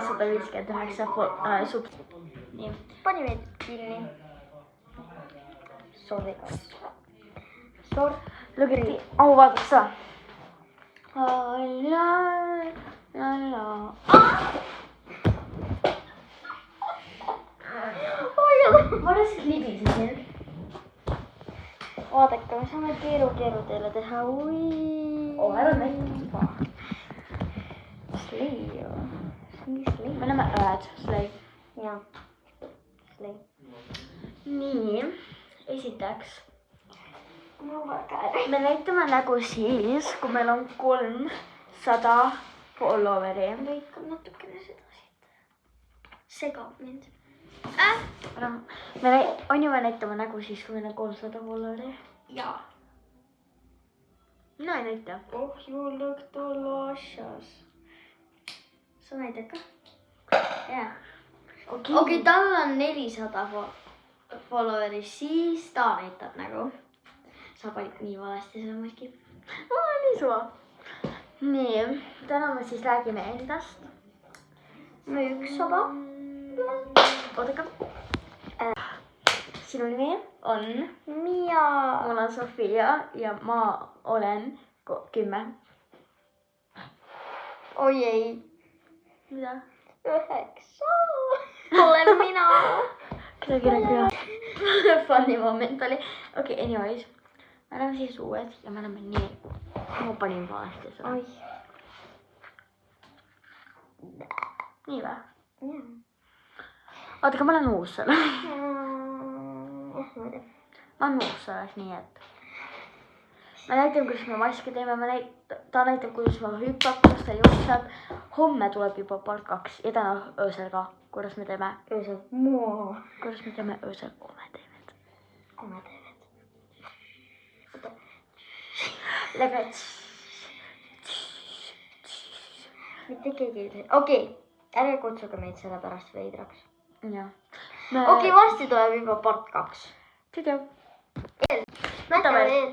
159 sub. Nii. Pani meid kinni. Sorry. Look at the... Oh, vaata seda. Ma lihtsalt libisesin. Vaadake, me saame keeru teile teha. Ära näita. Slei. Me näeme ööd. Slei. Jah. Slei. Nii. Esiteks. Me näitame nägu siis, kui meil on 300 followeri. Lõikab natukene seda siit. Segab mind. Me näitame nägu siis, kui meil on 300 followeri. Jaa. Mina ei näita. Oh, you look delicious. Sa näitad ka? Jah. Okei, tal on 400 followeri, siis ta näitab nägu. Sa panid nii valesti seda muidugi. Nii suva. Nii, täna me siis räägime endast. Me üks saba. Oodake. Sinu nimi on Mia. Mul on Sofia ja ma olen 10. Oi ei. Mida? 9. Olen mina. Funny moment oli. Okei, anyways. Me oleme siis uued ja me oleme nii. Ma panin valesti seda. Oi. Nii või? Jah. Oodake, ma olen uus selle. Ma ei tea. Ma olen uus selles, nii et. Me näitame, kuidas me maske teeme. Ta näitab, kuidas ma hüppab, kuidas ta jookseb. Homme tuleb juba part 2 ja täna öösel ka. Kuidas me teeme? Öösel. Kuidas me teeme öösel kometeemed? Oota. Läbi. Mitte keegi ei tee. Okei, ärge kutsuge meid selle pärast veidraks. Jah. Okei, varsti tuleb juba part 2. Tüdja. Näita veel.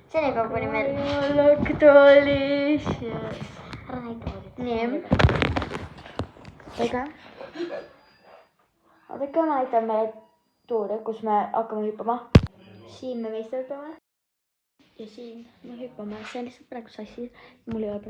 Senikaua kuni meil. Look delicious. Ära näita muidugi. Nii. Oodake, ma näitan meile tuuri, kus me hakkame hüppama. Siin me meist hüppame. Ja siin me hüppame. See on lihtsalt praegu sassis. Mul ei ole praegu.